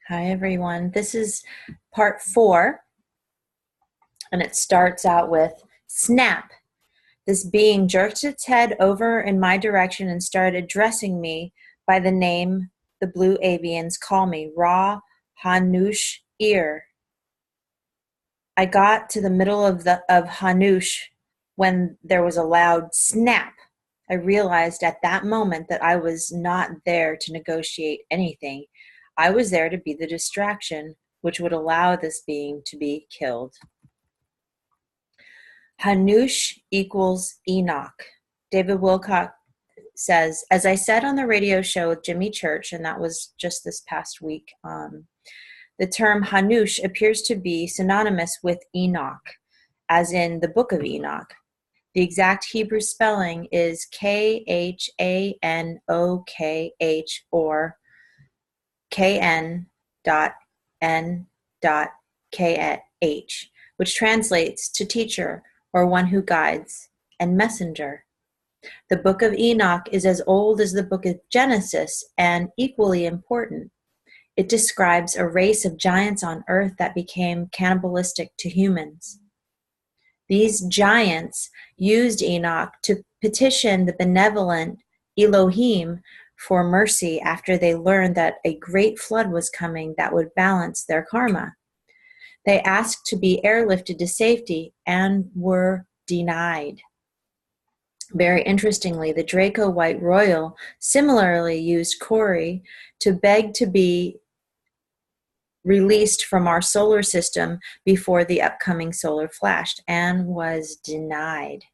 Hi, everyone. This is part 4, and it starts out with snap. This being jerked its head over in my direction and started addressing me by the name the blue avians call me, Ra Hanush Ear. I got to the middle of Hanush when there was a loud snap. I realized at that moment that I was not there to negotiate anything. I was there to be the distraction, which would allow this being to be killed. Hanush equals Enoch. David Wilcock says, as I said on the radio show with Jimmy Church, and that was just this past week, the term Hanush appears to be synonymous with Enoch, as in the book of Enoch. The exact Hebrew spelling is Khanokh or Kn.N.Kh, which translates to teacher or one who guides, and messenger. The book of Enoch is as old as the book of Genesis and equally important. It describes a race of giants on earth that became cannibalistic to humans. These giants used Enoch to petition the benevolent Elohim for mercy after they learned that a great flood was coming that would balance their karma. They asked to be airlifted to safety and were denied. Very interestingly, the Draco White Royal similarly used Corey to beg to be released from our solar system before the upcoming solar flash and was denied.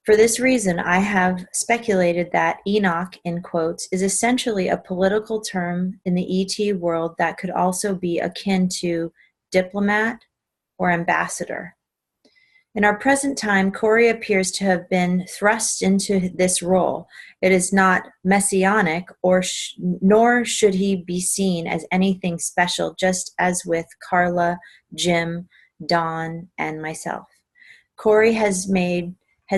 For this reason, I have speculated that Enoch, in quotes, is essentially a political term in the ET world that could also be akin to diplomat or ambassador. In our present time, Corey appears to have been thrust into this role. It is not messianic, nor should he be seen as anything special, just as with Carla, Jim, Don, and myself. Corey has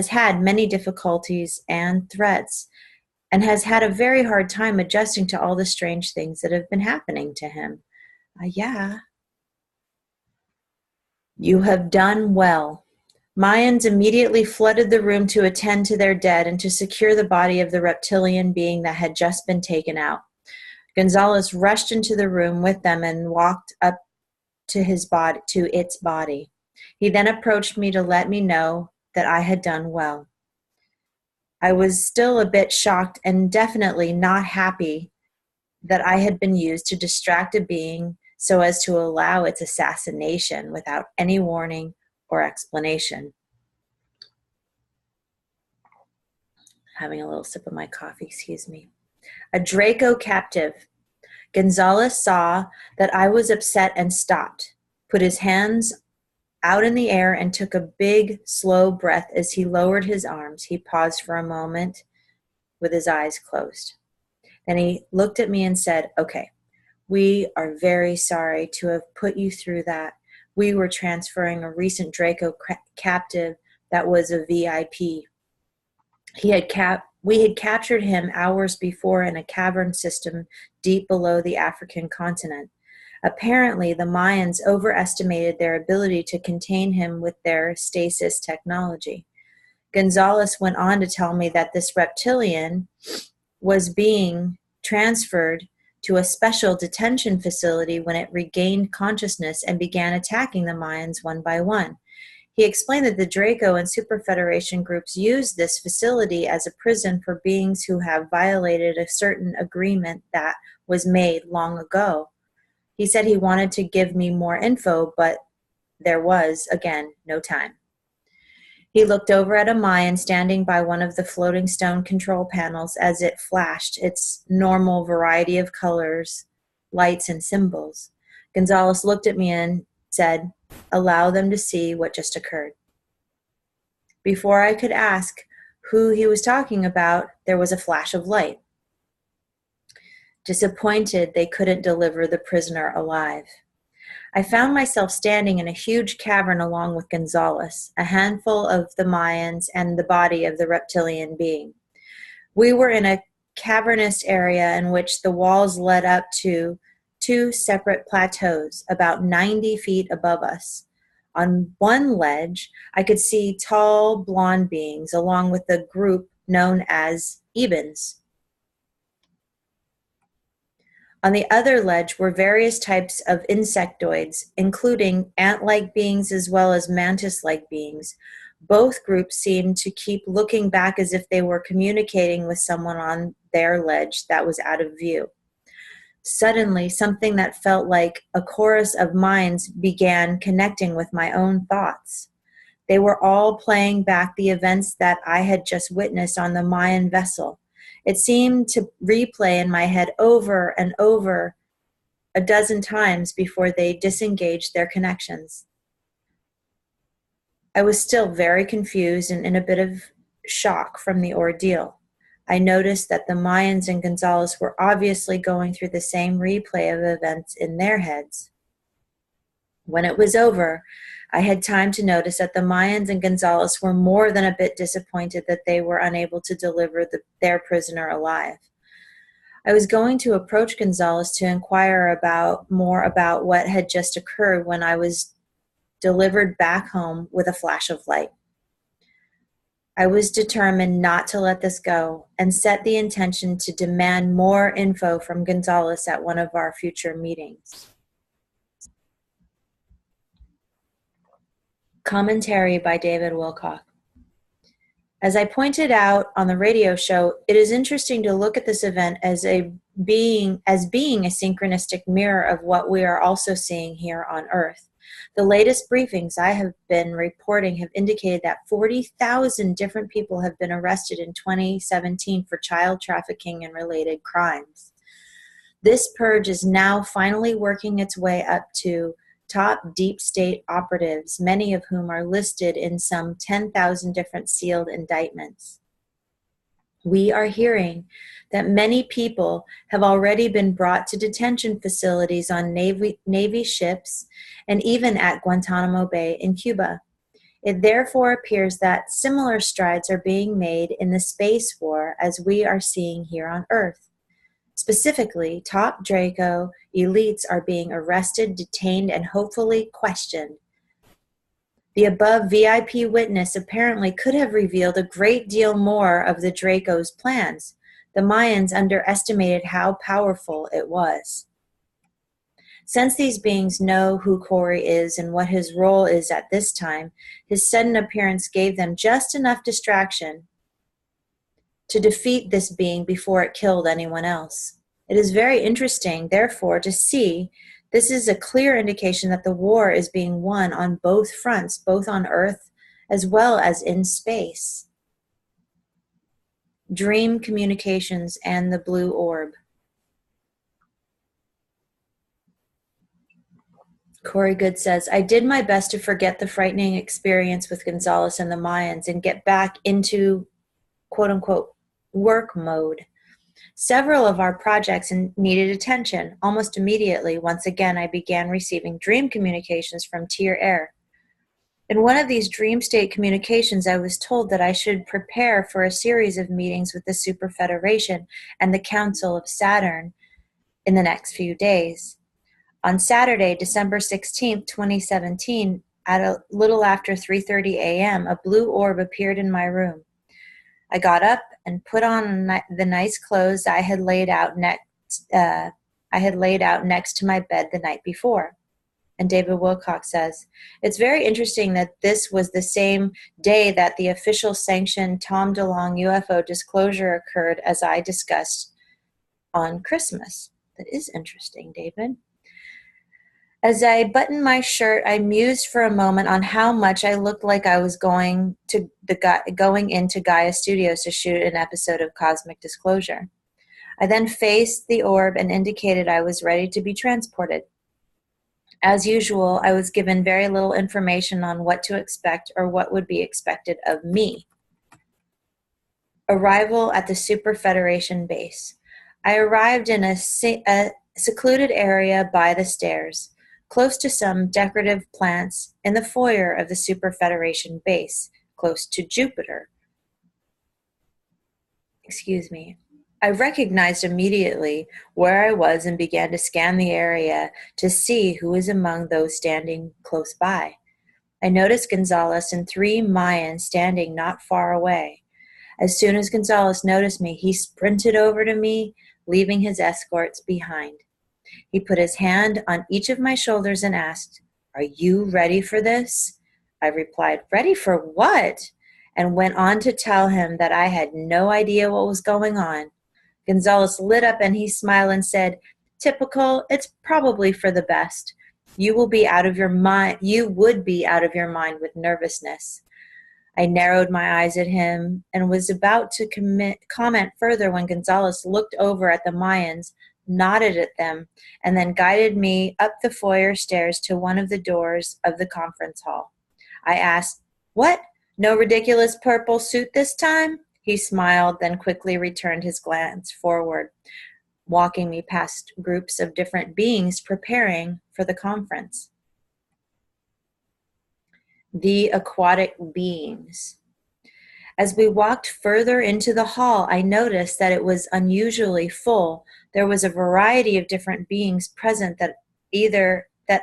had many difficulties and threats, and has had a very hard time adjusting to all the strange things that have been happening to him. Yeah. You have done well. Mayans immediately flooded the room to attend to their dead and to secure the body of the reptilian being that had just been taken out. Gonzalez rushed into the room with them and walked up to its body. He then approached me to let me know that I had done well. I was still a bit shocked and definitely not happy that I had been used to distract a being so as to allow its assassination without any warning or explanation. Having a little sip of my coffee, excuse me. A Draco captive. Gonzalez saw that I was upset and stopped, put his hands out in the air and took a big, slow breath as he lowered his arms. He paused for a moment with his eyes closed. Then he looked at me and said, okay, we are very sorry to have put you through that. We were transferring a recent Draco captive that was a VIP. We had captured him hours before in a cavern system deep below the African continent. Apparently, the Mayans overestimated their ability to contain him with their stasis technology. Gonzalez went on to tell me that this reptilian was being transferred to a special detention facility when it regained consciousness and began attacking the Mayans one by one. He explained that the Draco and Super Federation groups used this facility as a prison for beings who have violated a certain agreement that was made long ago. He said he wanted to give me more info, but there was, again, no time. He looked over at a Mayan standing by one of the floating stone control panels as it flashed its normal variety of colors, lights, and symbols. Gonzalez looked at me and said, allow them to see what just occurred. Before I could ask who he was talking about, there was a flash of light. Disappointed they couldn't deliver the prisoner alive. I found myself standing in a huge cavern along with Gonzalez, a handful of the Mayans, and the body of the reptilian being. We were in a cavernous area in which the walls led up to two separate plateaus about 90 feet above us. On one ledge, I could see tall blonde beings along with a group known as Ebens. On the other ledge were various types of insectoids, including ant-like beings as well as mantis-like beings. Both groups seemed to keep looking back as if they were communicating with someone on their ledge that was out of view. Suddenly, something that felt like a chorus of minds began connecting with my own thoughts. They were all playing back the events that I had just witnessed on the Mayan vessel. It seemed to replay in my head over and over a dozen times before they disengaged their connections. I was still very confused and in a bit of shock from the ordeal. I noticed that the Mayans and Gonzalez were obviously going through the same replay of events in their heads. When it was over, I had time to notice that the Mayans and Gonzalez were more than a bit disappointed that they were unable to deliver their prisoner alive. I was going to approach Gonzalez to inquire more about what had just occurred when I was delivered back home with a flash of light. I was determined not to let this go and set the intention to demand more info from Gonzalez at one of our future meetings. Commentary by David Wilcock. As I pointed out on the radio show, it is interesting to look at this event as being a synchronistic mirror of what we are also seeing here on Earth. The latest briefings I have been reporting have indicated that 40,000 different people have been arrested in 2017 for child trafficking and related crimes. This purge is now finally working its way up to top deep state operatives, many of whom are listed in some 10,000 different sealed indictments. We are hearing that many people have already been brought to detention facilities on Navy ships and even at Guantanamo Bay in Cuba. It therefore appears that similar strides are being made in the space war as we are seeing here on Earth. Specifically, top Draco elites are being arrested, detained, and hopefully questioned. The above VIP witness apparently could have revealed a great deal more of the Draco's plans. The Mayans underestimated how powerful it was. Since these beings know who Corey is and what his role is at this time, his sudden appearance gave them just enough distraction to defeat this being before it killed anyone else. It is very interesting, therefore, to see this is a clear indication that the war is being won on both fronts, both on Earth as well as in space. Dream communications and the blue orb. Corey Goode says, I did my best to forget the frightening experience with Gonzalez and the Mayans and get back into quote-unquote work mode. Several of our projects needed attention. Almost immediately, once again, I began receiving dream communications from Tier Air. In one of these dream state communications, I was told that I should prepare for a series of meetings with the Super Federation and the Council of Saturn in the next few days. On Saturday, December 16th, 2017, at a little after 3:30 a.m., a blue orb appeared in my room. I got up and put on the nice clothes I had laid out next to my bed the night before. And David Wilcock says, it's very interesting that this was the same day that the official sanctioned Tom DeLonge UFO disclosure occurred, as I discussed on Christmas. That is interesting, David. As I buttoned my shirt, I mused for a moment on how much I looked like I was going into Gaia Studios to shoot an episode of Cosmic Disclosure. I then faced the orb and indicated I was ready to be transported. As usual, I was given very little information on what to expect or what would be expected of me. Arrival at the Super Federation base. I arrived in a secluded area by the stairs, close to some decorative plants in the foyer of the Super Federation base, close to Jupiter. I recognized immediately where I was and began to scan the area to see who was among those standing close by. I noticed Gonzalez and 3 Mayans standing not far away. As soon as Gonzalez noticed me, he sprinted over to me, leaving his escorts behind. He put his hand on each of my shoulders and asked, "Are you ready for this?" I replied, "Ready for what?" and went on to tell him that I had no idea what was going on. Gonzalez lit up and he smiled and said, "Typical, it's probably for the best. You will be out of your mind. You would be out of your mind with nervousness." I narrowed my eyes at him and was about to comment further when Gonzalez looked over at the Mayans, nodded at them, and then guided me up the foyer stairs to one of the doors of the conference hall. I asked, "What? No ridiculous purple suit this time?" He smiled, then quickly returned his glance forward, walking me past groups of different beings preparing for the conference. The aquatic beings. As we walked further into the hall, I noticed that it was unusually full. There was a variety of different beings present that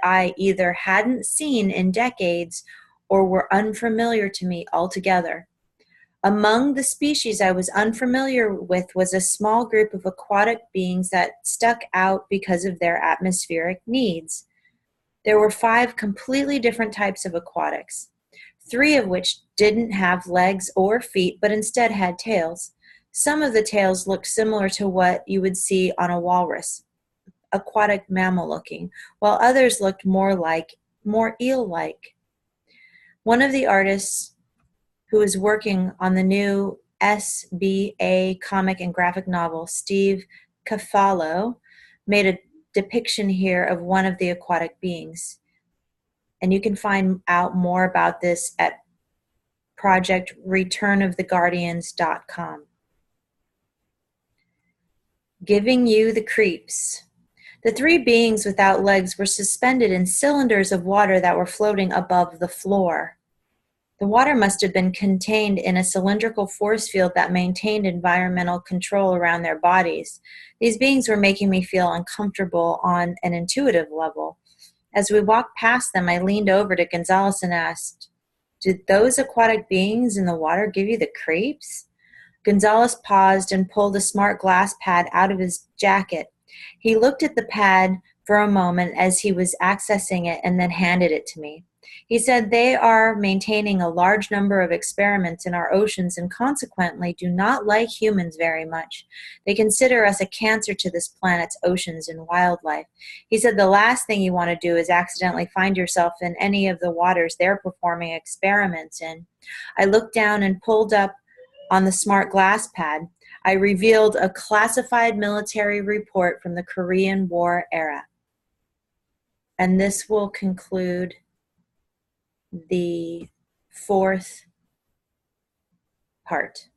I either hadn't seen in decades or were unfamiliar to me altogether. Among the species I was unfamiliar with was a small group of aquatic beings that stuck out because of their atmospheric needs. There were 5 completely different types of aquatics, 3 of which didn't have legs or feet, but instead had tails. Some of the tails looked similar to what you would see on a walrus, aquatic mammal looking, while others looked more eel-like. One of the artists who is working on the new SBA comic and graphic novel, Steve Cafalo, made a depiction here of one of the aquatic beings. And you can find out more about this at projectreturnoftheguardians.com. Giving you the creeps. The 3 beings without legs were suspended in cylinders of water that were floating above the floor. The water must have been contained in a cylindrical force field that maintained environmental control around their bodies. These beings were making me feel uncomfortable on an intuitive level. As we walked past them, I leaned over to Gonzalez and asked, "Did those aquatic beings in the water give you the creeps?" Gonzalez paused and pulled a smart glass pad out of his jacket. He looked at the pad for a moment as he was accessing it and then handed it to me. He said they are maintaining a large number of experiments in our oceans and consequently do not like humans very much. They consider us a cancer to this planet's oceans and wildlife. He said the last thing you want to do is accidentally find yourself in any of the waters they're performing experiments in. I looked down and pulled up on the smart glass pad. I revealed a classified military report from the Korean War era. And this will conclude the 4th part.